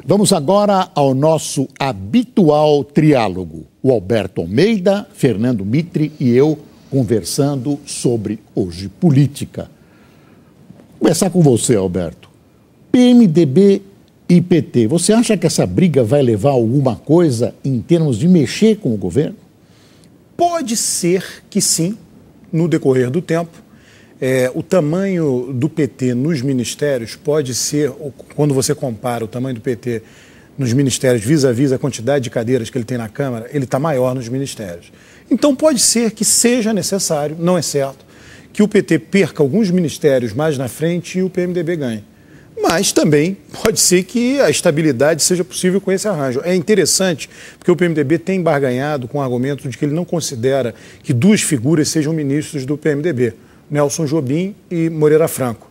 Vamos agora ao nosso habitual triálogo. O Alberto Almeida, Fernando Mitre e eu conversando sobre hoje política. Vou começar com você, Alberto. PMDB e PT, você acha que essa briga vai levar a alguma coisa em termos de mexer com o governo? Pode ser que sim, no decorrer do tempo. O tamanho do PT nos ministérios pode ser, quando você compara o tamanho do PT nos ministérios vis-à-vis a quantidade de cadeiras que ele tem na Câmara, ele está maior nos ministérios. Então pode ser que seja necessário, não é certo, que o PT perca alguns ministérios mais na frente e o PMDB ganhe. Mas também pode ser que a estabilidade seja possível com esse arranjo. É interessante porque o PMDB tem barganhado com o argumento de que ele não considera que duas figuras sejam ministros do PMDB. Nelson Jobim e Moreira Franco.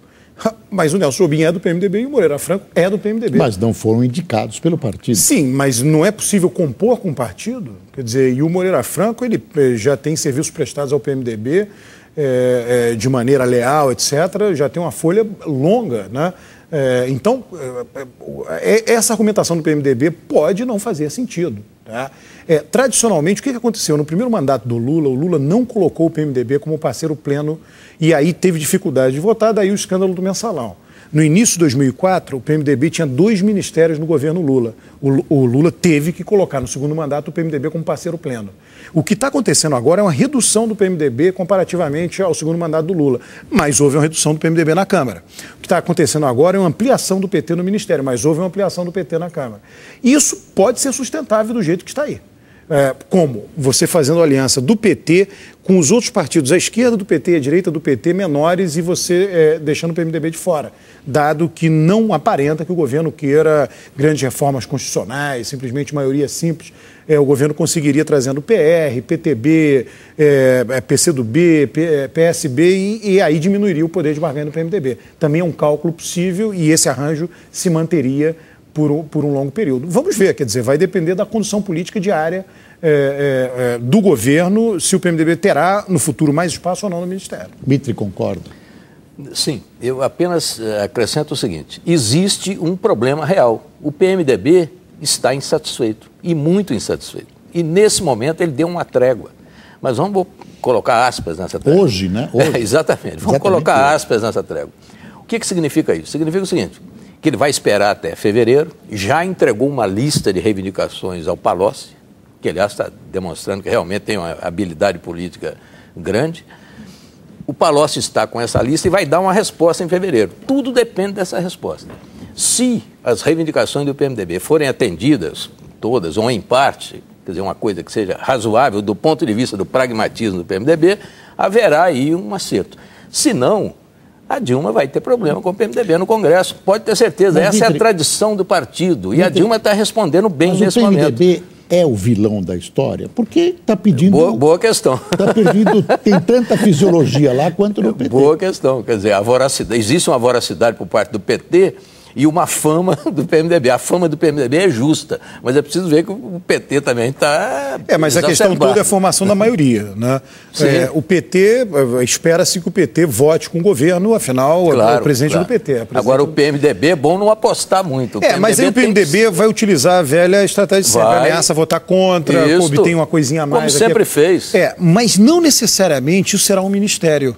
Mas o Nelson Jobim é do PMDB e o Moreira Franco é do PMDB. Mas não foram indicados pelo partido. Sim, mas não é possível compor com o partido? Quer dizer, e o Moreira Franco ele já tem serviços prestados ao PMDB de maneira leal, etc. Já tem uma folha longa, né? Então, essa argumentação do PMDB pode não fazer sentido. Tá? Tradicionalmente, o que aconteceu? No primeiro mandato do Lula, o Lula não colocou o PMDB como parceiro pleno e aí teve dificuldade de votar, daí o escândalo do mensalão. No início de 2004, o PMDB tinha 2 ministérios no governo Lula. O Lula teve que colocar no segundo mandato o PMDB como parceiro pleno. O que está acontecendo agora é uma redução do PMDB comparativamente ao segundo mandato do Lula. Mas houve uma redução do PMDB na Câmara. O que está acontecendo agora é uma ampliação do PT no Ministério, mas houve uma ampliação do PT na Câmara. Isso pode ser sustentável do jeito que está aí. Como você fazendo aliança do PT com os outros partidos, a esquerda do PT e a direita do PT menores e você deixando o PMDB de fora, dado que não aparenta que o governo queira grandes reformas constitucionais, simplesmente maioria simples. O governo conseguiria trazendo PR, PTB, PCdoB, PSB e aí diminuiria o poder de barganha do PMDB. Também é um cálculo possível e esse arranjo se manteria por um longo período. Vamos ver, quer dizer, vai depender da condição política diária do governo, se o PMDB terá no futuro mais espaço ou não no Ministério. Mitre, concorda? Sim, eu apenas acrescento o seguinte, existe um problema real. O PMDB está insatisfeito, e muito insatisfeito. E nesse momento ele deu uma trégua. Mas vamos colocar aspas nessa trégua. Hoje, né? Hoje. Exatamente. Vamos colocar aspas nessa trégua. O que significa isso? Significa o seguinte, que ele vai esperar até fevereiro, já entregou uma lista de reivindicações ao Palocci, que aliás está demonstrando que realmente tem uma habilidade política grande. O Palocci está com essa lista e vai dar uma resposta em fevereiro. Tudo depende dessa resposta. Se as reivindicações do PMDB forem atendidas, todas ou em parte, quer dizer, uma coisa que seja razoável do ponto de vista do pragmatismo do PMDB, haverá aí um acerto. Se não, a Dilma vai ter problema com o PMDB no Congresso, pode ter certeza. Mas, essa é a tradição do partido. E a Dilma está respondendo bem nesse momento. Mas o PMDB é o vilão da história? Porque está pedindo... Boa questão. Está pedindo, tem tanta fisiologia lá quanto no PT. Boa questão. Quer dizer, existe uma voracidade por parte do PT e uma fama do PMDB. A fama do PMDB é justa, mas é preciso ver que o PT também está... mas a questão toda é a formação da maioria, né? O PT, espera-se que o PT vote com o governo, afinal, é o presidente do PT. Agora, o PMDB é bom não apostar muito. Mas aí o PMDB vai utilizar a velha estratégia de sempre ameaça votar contra, obter uma coisinha a mais. Como sempre fez. Mas não necessariamente isso será um ministério.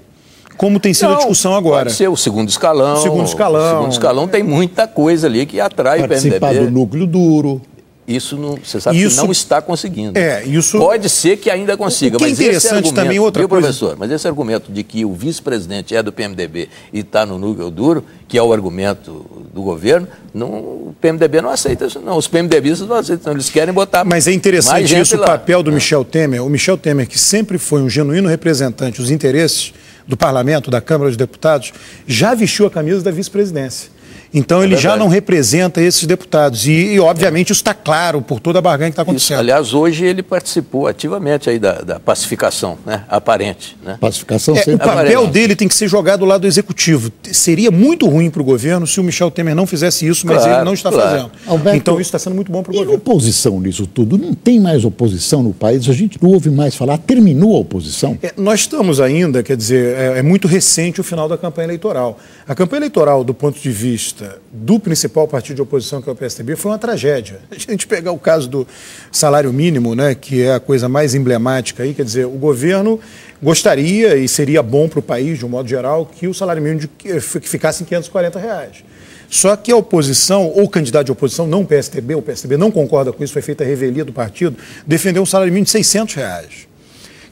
Como tem sido a discussão agora. Pode ser o segundo escalão. O segundo escalão tem muita coisa ali que atrai o PMDB. Participar do núcleo duro. Isso não, você sabe que não está conseguindo. Isso... Pode ser que ainda consiga. O que é interessante também outra coisa. Professor, mas esse argumento de que o vice-presidente é do PMDB e está no núcleo duro, que é o argumento do governo, o PMDB não aceita isso, não. Os PMDBistas não aceitam, eles querem botar. Mas é interessante isso, o papel do Michel Temer. O Michel Temer, que sempre foi um genuíno representante dos interesses do Parlamento, da Câmara dos Deputados, já vestiu a camisa da vice-presidência. Então ele já não representa esses deputados. E obviamente, isso está claro por toda a barganha que está acontecendo. Aliás, hoje ele participou ativamente aí da pacificação, né? Aparente. Né? Pacificação sempre. O papel dele tem que ser jogado do lado do executivo. Seria muito ruim para o governo se o Michel Temer não fizesse isso, mas ele não está fazendo. Alberto, então isso está sendo muito bom para o governo. E oposição nisso tudo? Não tem mais oposição no país? A gente não ouve mais falar. Terminou a oposição? Nós estamos ainda, quer dizer, é muito recente o final da campanha eleitoral. A campanha eleitoral, do ponto de vista proposta do principal partido de oposição, que é o PSDB, foi uma tragédia. A gente pegar o caso do salário mínimo, né, que é a coisa mais emblemática aí, quer dizer, o governo gostaria e seria bom para o país, de um modo geral, que o salário mínimo que ficasse em R$540. Só que a oposição, ou o candidato de oposição, não o PSDB não concorda com isso, foi feita a revelia do partido, defendeu um salário mínimo de R$600.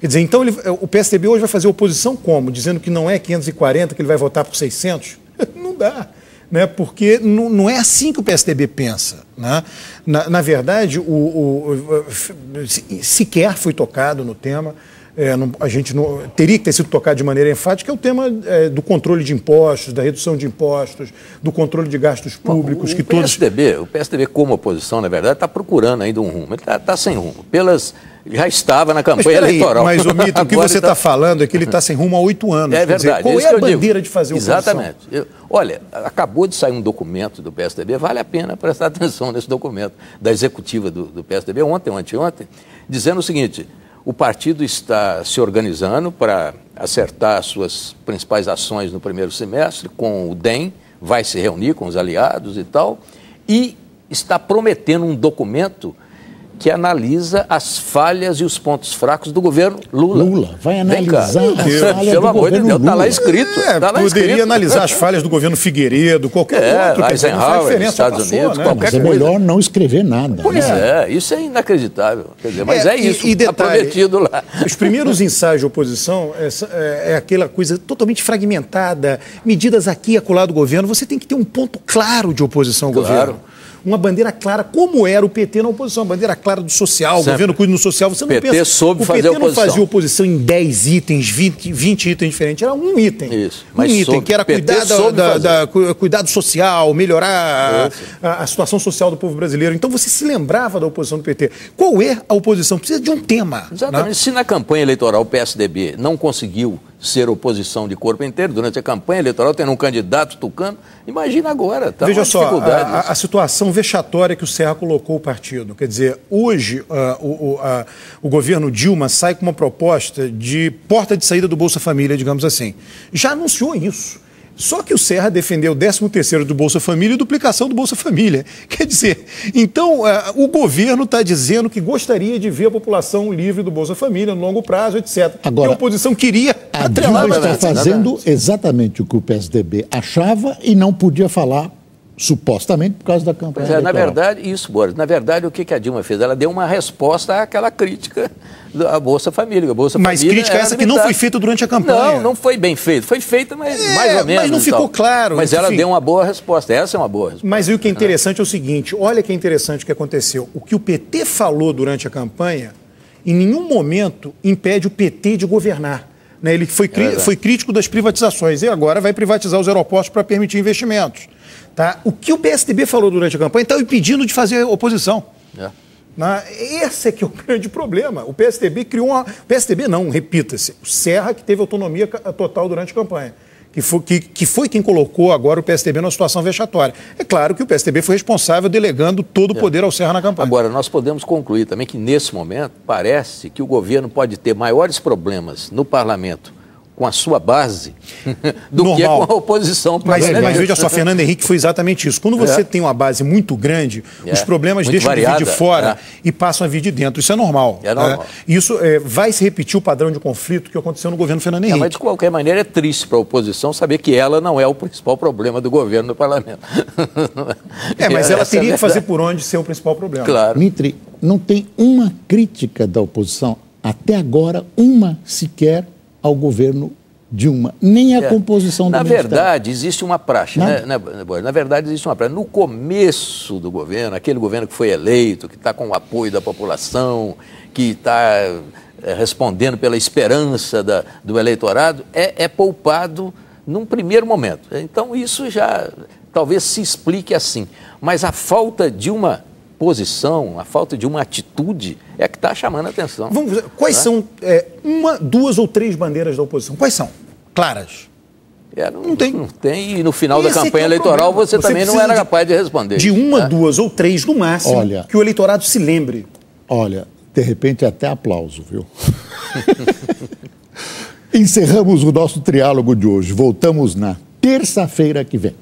Quer dizer, então o PSDB hoje vai fazer oposição como? Dizendo que não é 540, que ele vai votar por 600? Não dá, né? Porque não é assim que o PSDB pensa, né? Na verdade, sequer foi tocado no tema. A gente teria que ter sido tocado de maneira enfática, é o tema do controle de impostos, da redução de impostos, do controle de gastos públicos. O PSDB, como oposição, na verdade, está procurando ainda um rumo. Ele está sem rumo. Já estava na campanha eleitoral. Mas, o Mito, o que você está falando é que ele está sem rumo há 8 anos. É verdade. Qual é a bandeira de fazer oposição? Exatamente. Olha, acabou de sair um documento do PSDB, vale a pena prestar atenção nesse documento da executiva do PSDB, ontem ou anteontem, dizendo o seguinte: o partido está se organizando para acertar as suas principais ações no primeiro semestre com o DEM, vai se reunir com os aliados e tal, e está prometendo um documento que analisa as falhas e os pontos fracos do governo Lula. Vai analisar as falhas pelo amor de Deus, está lá escrito. Poderia analisar as falhas do governo Figueiredo, qualquer outro. Eisenhower, dos Estados Unidos, né? qualquer coisa. Mas é melhor não escrever nada. Pois isso é inacreditável. Quer dizer, mas isso, está prometido lá. Os primeiros ensaios de oposição é aquela coisa totalmente fragmentada, medidas aqui e acolá do governo. Você tem que ter um ponto claro de oposição ao governo. Uma bandeira clara, como era o PT na oposição, bandeira clara do social, o governo cuida do social. Você não pensa. O PT não fazia oposição em 10 itens, 20 itens diferentes, era um item. Isso. Um item, que era cuidar do social, melhorar a situação social do povo brasileiro. Então você se lembrava da oposição do PT. Qual é a oposição? Precisa de um tema. Exatamente. Né? Se na campanha eleitoral o PSDB não conseguiu ser oposição de corpo inteiro durante a campanha eleitoral, tendo um candidato tucano, imagina agora. Tá. Veja só, a situação vexatória que o Serra colocou o partido. Quer dizer, hoje o governo Dilma sai com uma proposta de porta de saída do Bolsa Família, digamos assim. Já anunciou isso. Só que o Serra defendeu o 13º do Bolsa Família e duplicação do Bolsa Família. Quer dizer, então o governo está dizendo que gostaria de ver a população livre do Bolsa Família no longo prazo, etc. Agora, e a oposição queria a Dilma está fazendo exatamente o que o PSDB achava e não podia falar, supostamente, por causa da campanha eleitoral. Na verdade, isso, Boris. Na verdade, o que a Dilma fez? Ela deu uma resposta àquela crítica da Bolsa Família. Mas crítica essa que não foi feita durante a campanha. Não foi bem feita. Foi feita, mas mais ou menos. Mas não ficou claro. Mas ela deu uma boa resposta. Essa é uma boa resposta. Mas o que é interessante é o seguinte, olha que é interessante o que aconteceu. O que o PT falou durante a campanha, em nenhum momento impede o PT de governar. Né? Ele foi crítico das privatizações e agora vai privatizar os aeroportos para permitir investimentos. Tá? O que o PSDB falou durante a campanha está impedindo de fazer oposição. Esse é que é o grande problema. O PSDB criou uma... PSDB não, repita-se. O Serra que teve autonomia total durante a campanha. Que foi quem colocou agora o PSDB numa situação vexatória. É claro que o PSDB foi responsável delegando todo o poder ao Serra na campanha. Agora, nós podemos concluir também que, nesse momento, parece que o governo pode ter maiores problemas no parlamento com a sua base do que com a oposição. Mas veja só, Fernando Henrique foi exatamente isso. Quando você tem uma base muito grande, os problemas deixam de vir de fora e passam a vir de dentro. Isso é normal. Isso vai se repetir o padrão de conflito que aconteceu no governo Fernando Henrique. Mas, de qualquer maneira, é triste para a oposição saber que ela não é o principal problema do governo no parlamento. Mas ela teria que fazer por onde ser o principal problema. Claro. Mitri, não tem uma crítica da oposição, até agora, uma sequer, ao governo Dilma, nem a composição do ministério. Na verdade, existe uma praxe, né? Na verdade, existe uma praxe. No começo do governo, aquele governo que foi eleito, que está com o apoio da população, que está respondendo pela esperança do eleitorado, é poupado num primeiro momento. Então, isso já talvez se explique assim. Mas a falta de uma posição, a falta de uma atitude é que está chamando a atenção. Vamos ver, quais são uma, duas ou três bandeiras da oposição? Quais são? Claras. Não tem, e no final da campanha eleitoral você também não era capaz de responder. De uma, duas ou três no máximo, que o eleitorado se lembre. Olha, de repente até aplauso, viu? Encerramos o nosso triálogo de hoje. Voltamos na terça-feira que vem.